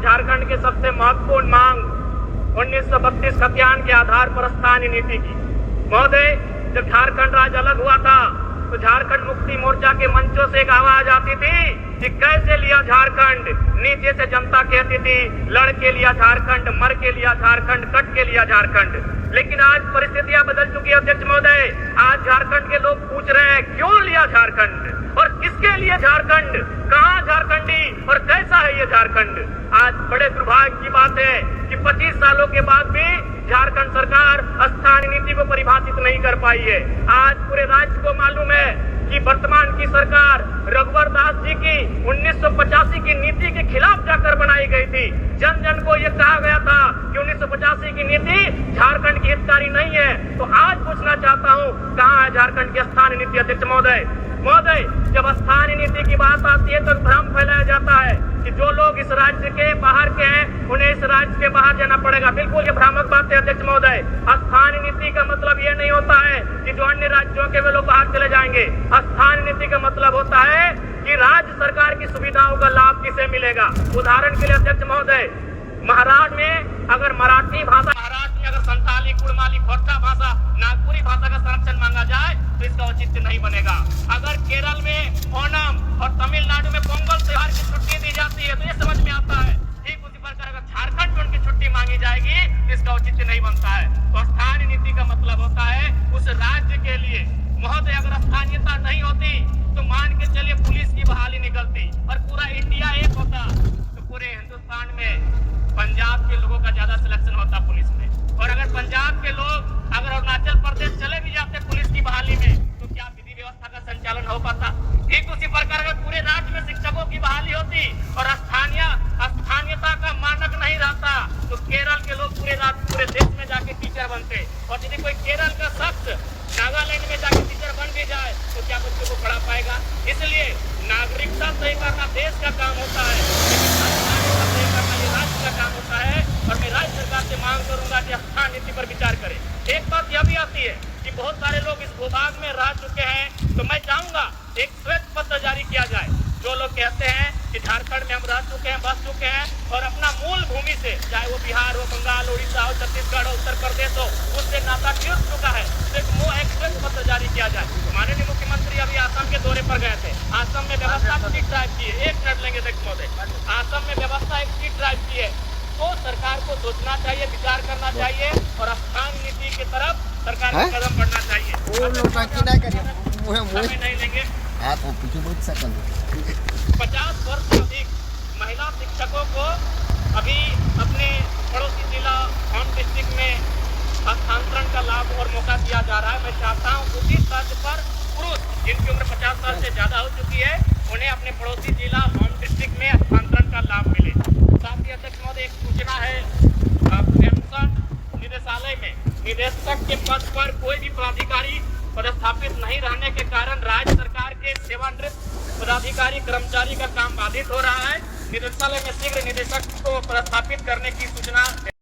झारखंड की सबसे महत्वपूर्ण मांग 1932 खतियान के आधार पर स्थानीय नीति की। महोदय, जब झारखंड राज्य अलग हुआ था तो झारखंड मुक्ति मोर्चा के मंचों से एक आवाज आती थी कि कैसे लिया झारखंड। नीचे से जनता कहती थी लड़ के लिया झारखंड, मर के लिया झारखंड, कट के लिया झारखंड। लेकिन आज परिस्थितियां बदल चुकी है अध्यक्ष महोदय। आज झारखंड के लोग पूछ रहे हैं क्यों लिया झारखंड और किसके लिए झारखंड, कहां झारखंडी और कैसा है ये झारखंड। आज बड़े दुर्भाग्य की बात है कि 25 सालों के बाद भी झारखंड सरकार स्थानीय नीति को परिभाषित नहीं कर पाई है। आज पूरे राज्य को मालूम है कि वर्तमान की सरकार रघुवर दास जी की 1985 की नीति के खिलाफ जाकर बनाई गई थी। जन जन को यह कहा गया था कि 1985 की नीति झारखंड की हितकारी नहीं है। तो आज पूछना चाहता हूं कहां है झारखंड की स्थानीय नीति अध्यक्ष महोदय। महोदय, जब स्थानीय नीति की बात आती है तो भ्रम फैलाया जाता है कि जो लोग इस राज्य के बाहर के हैं उन्हें इस राज्य के बाहर जाना पड़ेगा। बिल्कुल ये भ्रामक बात है अध्यक्ष महोदय। स्थानीय नीति का मतलब ये नहीं होता है कि जो अन्य राज्यों के वे लोग बाहर चले जाएंगे। स्थानीय नीति का मतलब होता है कि राज्य सरकार की सुविधाओं का लाभ किसे मिलेगा। उदाहरण के लिए अध्यक्ष महोदय, महाराष्ट्र में अगर मराठी भाषा, महाराष्ट्र में अगर संताली, कुड़माली, खोरठा भाषा, नागपुरी भाषा का संरक्षण मांगा जाए तो इसका औचित्य नहीं बनेगा। अगर केरल में ओणम और तमिलनाडु में पोंगल त्योहार की छुट्टी दी जाती है तो ये समझ में आता है। ठीक उसी प्रकार अगर झारखंड में उनकी छुट्टी मांगी जाएगी तो इसका औचित्य नहीं बनता है। तो स्थानीय नीति का मतलब होता है उस राज्य के लिए। महोदय, अगर स्थानीयता नहीं होती तो मान के चलिए पुलिस की बहाली निकलती और पूरा इंडिया एक होता तो पूरे हिंदुस्तान में पंजाब के लोगों का ज्यादा सिलेक्शन होता पुलिस में। और अगर पंजाब के लोग अगर अरुणाचल प्रदेश चले भी जाते पुलिस की बहाली में तो क्या विधि व्यवस्था का संचालन हो पाता। ठीक उसी प्रकार अगर पूरे राज्य में शिक्षकों की बहाली होती और स्थानीयता का मानक नहीं रहता तो केरल के लोग पूरे देश में जाके टीचर बनते। और यदि कोई केरल का शख्स नागालैंड में जाके टीचर बन भी जाए तो क्या बच्चों को पढ़ा पाएगा। इसलिए नागरिकता तय करना देश का काम होता है, स्थानीयता तय करना ये राज्य का काम होता है। और मैं राज्य सरकार से मांग करूंगा कि स्थानीय नीति पर विचार करें। एक बात यह भी आती है कि बहुत सारे लोग इस भूभाग में रह चुके हैं तो मैं चाहूंगा एक श्वेत पत्र जारी किया जाए। जो लोग कहते हैं कि झारखंड में हम रह चुके हैं, बस चुके हैं और अपना मूल भूमि से, चाहे वो बिहार हो, बंगाल, उड़ीसा हो, छत्तीसगढ़ हो, उत्तर प्रदेश हो, उससे नाता टूट चुका है तो एक श्वेत पत्र जारी किया जाए। माननीय मुख्यमंत्री अभी आसाम के दौरे पर गए थे। आसाम में व्यवस्था स्ट्रीट ड्राइव की है। 1 मिनट लेंगे अध्यक्ष महोदय। आसाम में व्यवस्था एक स्ट्रीट ड्राइव की है तो सरकार को सोचना चाहिए, विचार करना चाहिए और स्थानीय नीति की तरफ सरकार को कदम बढ़ना चाहिए। समय नहीं लेंगे। 50 वर्ष से अधिक महिला शिक्षकों को अभी अपने पड़ोसी जिला होम डिस्ट्रिक्ट में हस्तांतरण का लाभ और मौका दिया जा रहा है। मैं चाहता हूँ उसी तर्ज पर पुरुष जिनकी उम्र 50 साल से ज्यादा हो चुकी है उन्हें अपने पड़ोसी जिला होम डिस्ट्रिक्ट में हस्तांतरण का लाभ मिले। साथ ही अध्यक्ष महोदय एक सूचना है, पेंशन निदेशालय में निदेशक के पद पर कोई भी पदाधिकारी पदस्थापित नहीं रहने के कारण राज्य सरकार के सेवानिवृत्त पदाधिकारी कर्मचारी का काम बाधित हो रहा है। निदेशालय में शीघ्र निदेशक को पदस्थापित करने की सूचना